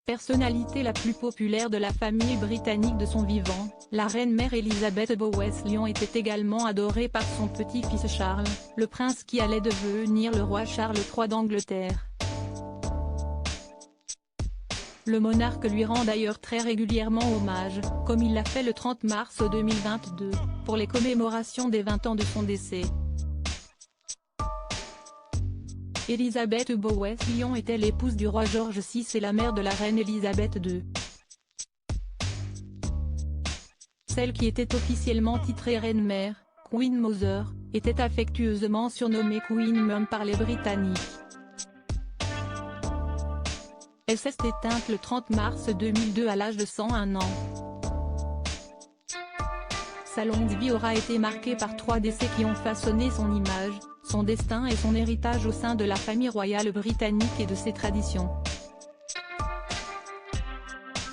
Personnalité la plus populaire de la famille britannique de son vivant, la reine-mère Elisabeth Bowes-Lyon était également adorée par son petit-fils Charles, le prince qui allait devenir le roi Charles III d'Angleterre. Le monarque lui rend d'ailleurs très régulièrement hommage, comme il l'a fait le 30 mars 2022, pour les commémorations des 20 ans de son décès. Elisabeth Bowes-Lyon était l'épouse du roi George VI et la mère de la reine Elisabeth II. Celle qui était officiellement titrée reine-mère, Queen Mother, était affectueusement surnommée Queen Mum par les Britanniques. Elle s'est éteinte le 30 mars 2002 à l'âge de 101 ans. Sa longue vie aura été marquée par 3 décès qui ont façonné son image, son destin et son héritage au sein de la famille royale britannique et de ses traditions.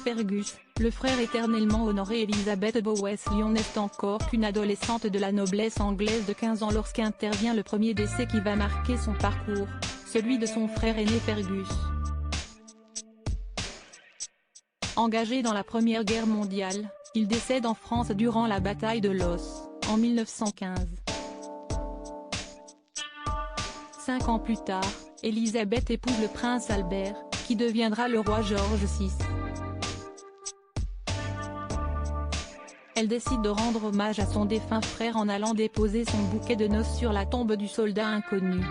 Fergus, le frère éternellement honoré Elisabeth Bowes-Lyon n'est encore qu'une adolescente de la noblesse anglaise de 15 ans lorsqu'intervient le premier décès qui va marquer son parcours, celui de son frère aîné Fergus. Engagé dans la Première Guerre mondiale, il décède en France durant la bataille de Loos, en 1915. 5 ans plus tard, Elisabeth épouse le prince Albert, qui deviendra le roi George VI. Elle décide de rendre hommage à son défunt frère en allant déposer son bouquet de noces sur la tombe du soldat inconnu.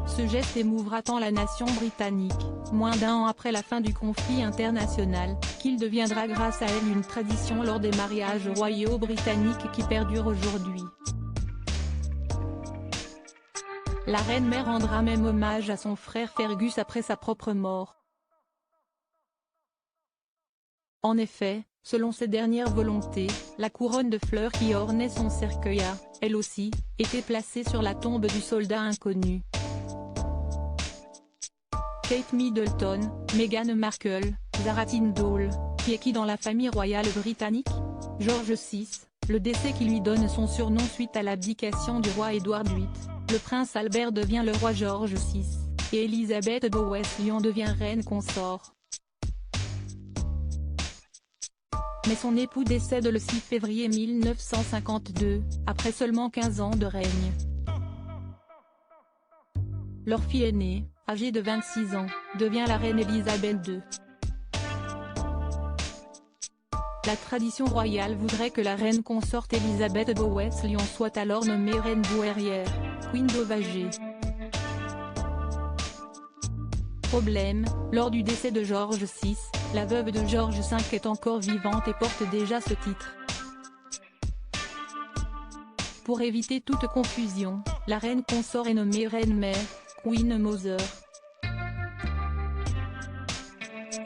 Ce geste émouvra tant la nation britannique, moins d'1 an après la fin du conflit international, qu'il deviendra grâce à elle une tradition lors des mariages royaux britanniques qui perdure aujourd'hui. La reine-mère rendra même hommage à son frère Fergus après sa propre mort. En effet, selon ses dernières volontés, la couronne de fleurs qui ornait son cercueil a, elle aussi, été placée sur la tombe du soldat inconnu. Kate Middleton, Meghan Markle, Zara Tindall, qui est qui dans la famille royale britannique? George VI, le décès qui lui donne son surnom suite à l'abdication du roi Édouard VIII, le prince Albert devient le roi George VI, et Elisabeth Bowes-Lyon devient reine consort. Mais son époux décède le 6 février 1952, après seulement 15 ans de règne. Leur fille aînée, âgée de 26 ans, devient la reine Elisabeth II. La tradition royale voudrait que la reine consorte Elisabeth Bowes-Lyon soit alors nommée reine douairière, Queen Dowager. Problème, lors du décès de George VI, la veuve de George V est encore vivante et porte déjà ce titre. Pour éviter toute confusion, la reine consort est nommée reine-mère, Queen Mother.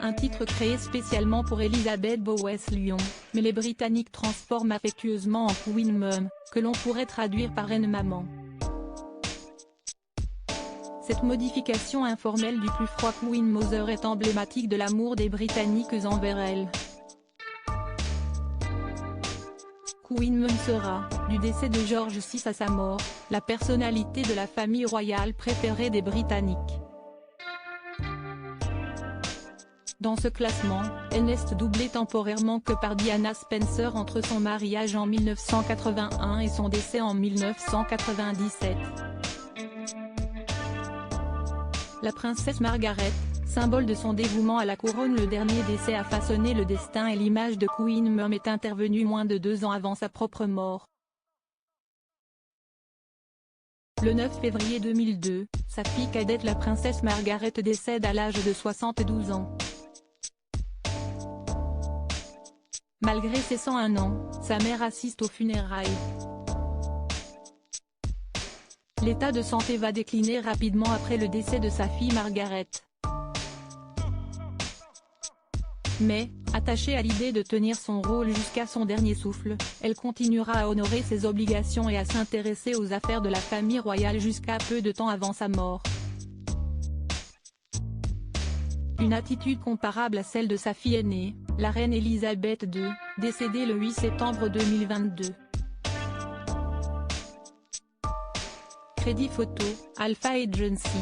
Un titre créé spécialement pour Elisabeth Bowes-Lyon, mais les Britanniques transforment affectueusement en Queen Mum, que l'on pourrait traduire par reine maman. Cette modification informelle du plus froid Queen Mother est emblématique de l'amour des Britanniques envers elle. Queen Mum sera, du décès de George VI à sa mort, la personnalité de la famille royale préférée des Britanniques. Dans ce classement, elle n'est doublée temporairement que par Diana Spencer entre son mariage en 1981 et son décès en 1997. La princesse Margaret, symbole de son dévouement à la couronne, le dernier décès a façonné le destin et l'image de Queen Mum, est intervenu moins de 2 ans avant sa propre mort. Le 9 février 2002, sa fille cadette la princesse Margaret décède à l'âge de 72 ans. Malgré ses 101 ans, sa mère assiste aux funérailles. L'état de santé va décliner rapidement après le décès de sa fille Margaret. Mais, attachée à l'idée de tenir son rôle jusqu'à son dernier souffle, elle continuera à honorer ses obligations et à s'intéresser aux affaires de la famille royale jusqu'à peu de temps avant sa mort. Une attitude comparable à celle de sa fille aînée, la reine Elisabeth II, décédée le 8 septembre 2022. Crédit photo, Alpha Agency.